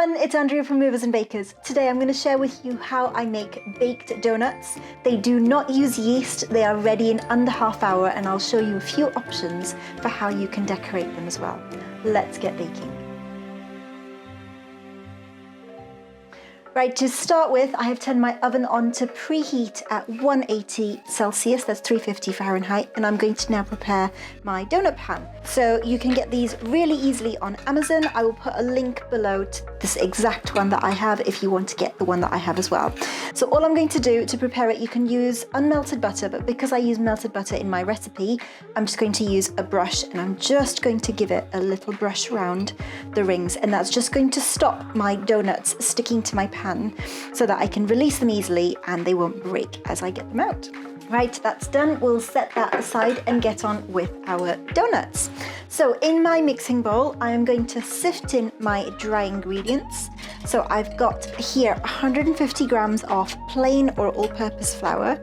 everyone, it's Andrea from Movers and Bakers. Today I'm going to share with you how I make baked donuts. They do not use yeast, they are ready in under half hour, and I'll show you a few options for how you can decorate them as well. Let's get baking. Right, to start with, I have turned my oven on to preheat at 180 Celsius, that's 350 Fahrenheit, and I'm going to now prepare my donut pan. So you can get these really easily on Amazon. I will put a link below to this exact one that I have if you want to get the one that I have as well. So all I'm going to do to prepare it, you can use unmelted butter, but because I use melted butter in my recipe, I'm just going to use a brush and I'm just going to give it a little brush around the rings, and that's just going to stop my donuts sticking to my pan so that I can release them easily and they won't break as I get them out. Right, that's done. We'll set that aside and get on with our donuts. So in my mixing bowl, I am going to sift in my dry ingredients. So I've got here 150 grams of plain or all-purpose flour.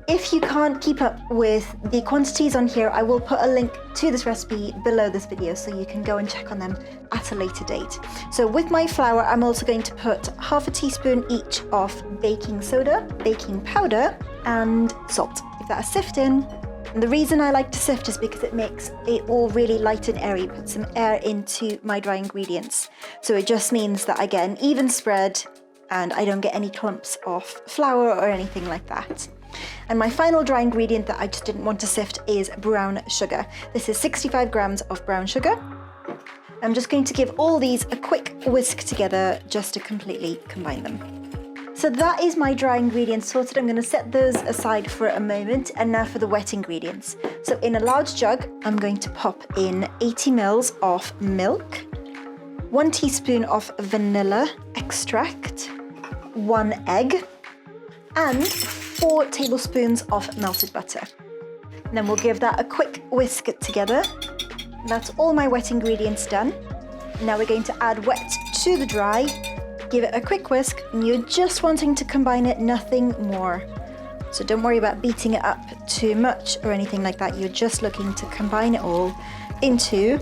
If you can't keep up with the quantities on here, I will put a link to this recipe below this video so you can go and check on them at a later date. So with my flour, I'm also going to put half a teaspoon each of baking soda, baking powder, and salt. Give that a sift in. And the reason I like to sift is because it makes it all really light and airy, put some air into my dry ingredients. So it just means that I get an even spread and I don't get any clumps of flour or anything like that. And my final dry ingredient that I just didn't want to sift is brown sugar. This is 65 grams of brown sugar. I'm just going to give all these a quick whisk together just to completely combine them. So that is my dry ingredients sorted. I'm going to set those aside for a moment, and now for the wet ingredients. So in a large jug, I'm going to pop in 80 mils of milk, 1 teaspoon of vanilla extract, 1 egg, and 4 tablespoons of melted butter. And then we'll give that a quick whisk together. That's all my wet ingredients done. Now we're going to add wet to the dry. Give it a quick whisk, and you're just wanting to combine it, nothing more. So don't worry about beating it up too much or anything like that. You're just looking to combine it all into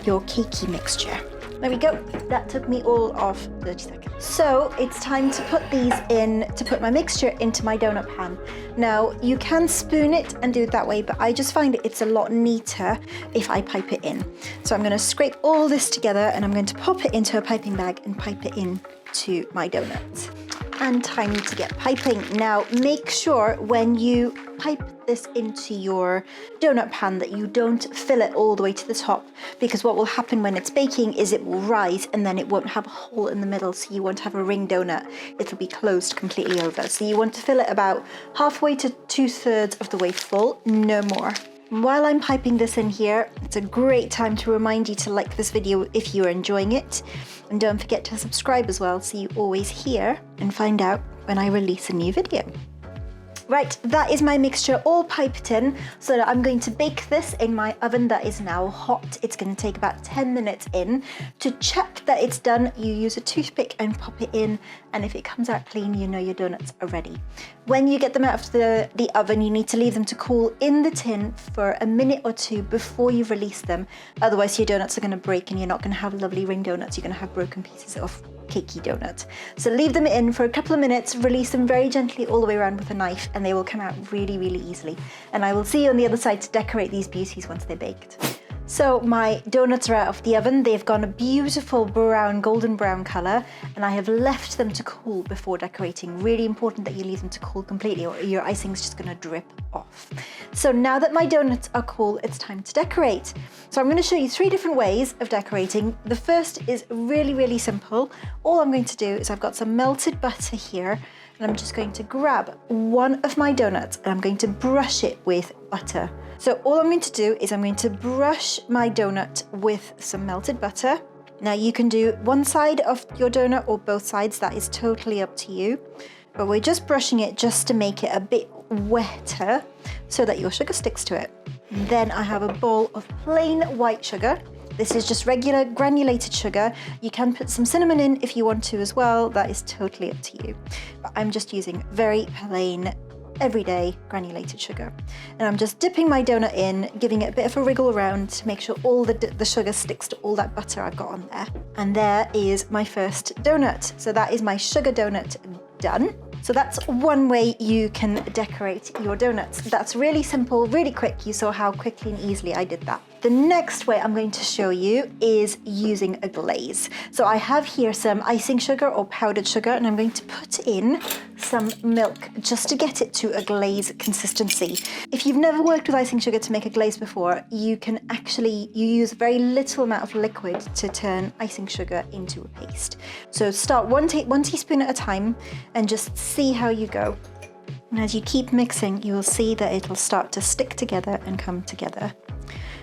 your cakey mixture. There we go. That took me all of 30 seconds. So it's time to put these in, to put my mixture into my donut pan. Now you can spoon it and do it that way, but I just find it's a lot neater if I pipe it in. So I'm going to scrape all this together and I'm going to pop it into a piping bag and pipe it in to my donuts. And time to get piping. Now make sure when you pipe this into your donut pan that you don't fill it all the way to the top, because what will happen when it's baking is it will rise and then it won't have a hole in the middle, so you won't have a ring donut. It'll be closed completely over. So you want to fill it about halfway to 2/3 of the way full, no more. While I'm piping this in here, it's a great time to remind you to like this video if you're enjoying it. And don't forget to subscribe as well so you always hear and find out when I release a new video. Right, that is my mixture all piped in, so that I'm going to bake this in my oven that is now hot. It's going to take about 10 minutes in. To check that it's done, you use a toothpick and pop it in, and if it comes out clean, you know your donuts are ready. When you get them out of the oven, you need to leave them to cool in the tin for a minute or two before you release them. Otherwise, your donuts are going to break and you're not going to have lovely ring donuts. You're going to have broken pieces of cakey donut. So leave them in for a couple of minutes, release them very gently all the way around with a knife, and they will come out really, really easily. And I will see you on the other side to decorate these beauties once they're baked. So my donuts are out of the oven. They've gone a beautiful brown, golden brown color, and I have left them to cool before decorating. Really important that you leave them to cool completely or your icing is just gonna drip off. So now that my donuts are cool, it's time to decorate. So I'm gonna show you 3 different ways of decorating. The first is really, really simple. All I'm going to do is I've got some melted butter here, and I'm just going to grab one of my donuts and I'm going to brush it with butter. So all I'm going to do is I'm going to brush my donut with some melted butter. Now you can do one side of your donut or both sides, that is totally up to you. But we're just brushing it just to make it a bit wetter so that your sugar sticks to it. And then I have a bowl of plain white sugar. This is just regular granulated sugar. You can put some cinnamon in if you want to as well. That is totally up to you. But I'm just using very plain everyday granulated sugar. And I'm just dipping my donut in, giving it a bit of a wriggle around to make sure all the sugar sticks to all that butter I've got on there. And there is my first donut. So that is my sugar donut done. So that's one way you can decorate your donuts. That's really simple, really quick. You saw how quickly and easily I did that. The next way I'm going to show you is using a glaze. So I have here some icing sugar or powdered sugar, and I'm going to put in some milk just to get it to a glaze consistency. If you've never worked with icing sugar to make a glaze before, you use very little amount of liquid to turn icing sugar into a paste. So start one teaspoon at a time and just see how you go. And as you keep mixing, you will see that it'll start to stick together and come together.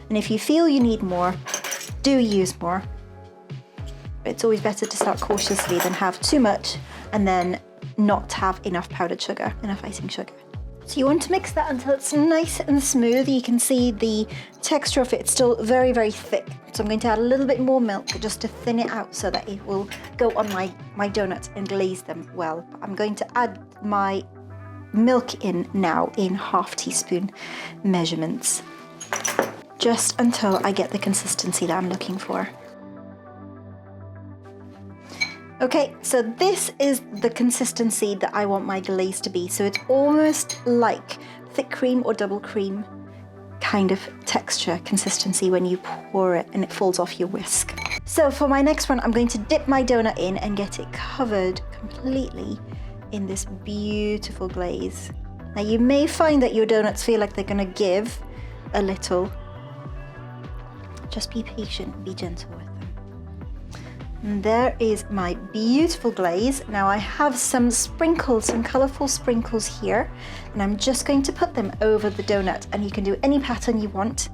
And if you feel you need more, do use more. But it's always better to start cautiously than have too much and then not have enough powdered sugar, enough icing sugar. So you want to mix that until it's nice and smooth. You can see the texture of it, it's still very, very thick. So I'm going to add a little bit more milk just to thin it out so that it will go on my donuts and glaze them well. I'm going to add my milk in now in ½ teaspoon measurements, just until I get the consistency that I'm looking for. Okay, so this is the consistency that I want my glaze to be. So it's almost like thick cream or double cream kind of texture consistency when you pour it and it falls off your whisk. So for my next one, I'm going to dip my donut in and get it covered completely in this beautiful glaze. Now you may find that your donuts feel like they're gonna give a little. Just be patient, be gentle with them. And there is my beautiful glaze. Now I have some sprinkles, some colorful sprinkles here, and I'm just going to put them over the donut, and you can do any pattern you want.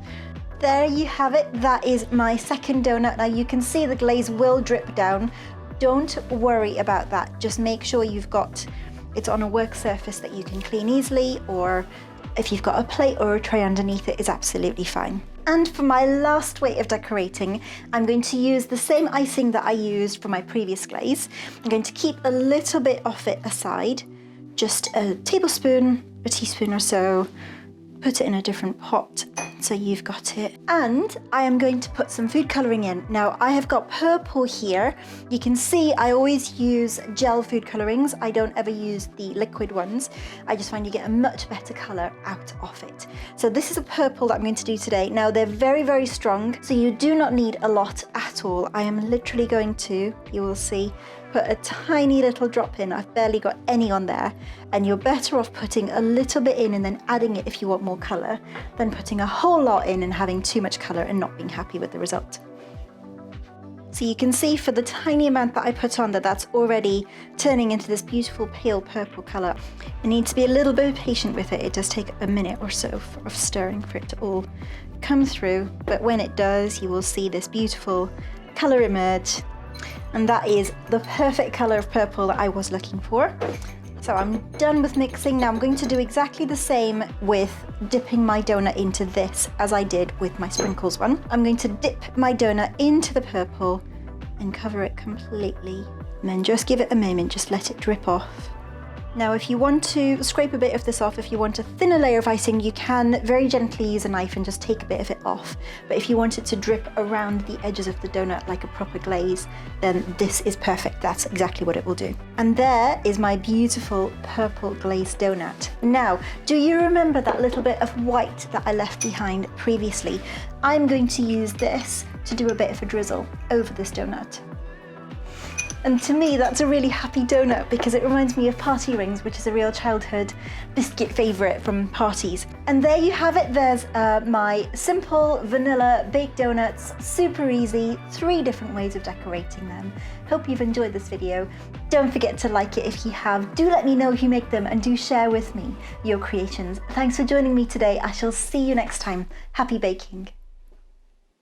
There you have it. That is my second donut. Now you can see the glaze will drip down. Don't worry about that. Just make sure it's on a work surface that you can clean easily, or if you've got a plate or a tray underneath it is absolutely fine. And for my last way of decorating, I'm going to use the same icing that I used for my previous glaze. I'm going to keep a little bit of it aside, just a tablespoon, a teaspoon or so, put it in a different pot so you've got it. And I am going to put some food coloring in. Now I have got purple here. You can see I always use gel food colorings. I don't ever use the liquid ones. I just find you get a much better color out of it. So this is a purple that I'm going to do today. Now they're very, very strong, so you do not need a lot at all. I am literally going to, you will see, put a tiny little drop in. I've barely got any on there, and you're better off putting a little bit in and then adding it if you want more color than putting a whole lot in and having too much color and not being happy with the result. So you can see for the tiny amount that I put on that's already turning into this beautiful pale purple color. You need to be a little bit patient with it. It does take a minute or so of stirring for it to all come through, but when it does, you will see this beautiful color emerge. And that is the perfect color of purple that I was looking for. So I'm done with mixing. Now I'm going to do exactly the same with dipping my donut into this as I did with my sprinkles one. I'm going to dip my donut into the purple and cover it completely. And then just give it a moment, just let it drip off. Now if you want to scrape a bit of this off, if you want a thinner layer of icing, you can very gently use a knife and just take a bit of it off. But if you want it to drip around the edges of the donut like a proper glaze, then this is perfect. That's exactly what it will do. And there is my beautiful purple glazed donut. Now, do you remember that little bit of white that I left behind previously? I'm going to use this to do a bit of a drizzle over this donut. And to me, that's a really happy donut because it reminds me of party rings, which is a real childhood biscuit favorite from parties. And there you have it. There's my simple vanilla baked donuts, super easy, 3 different ways of decorating them. Hope you've enjoyed this video. Don't forget to like it if you have. Do let me know if you make them and do share with me your creations. Thanks for joining me today. I shall see you next time. Happy baking.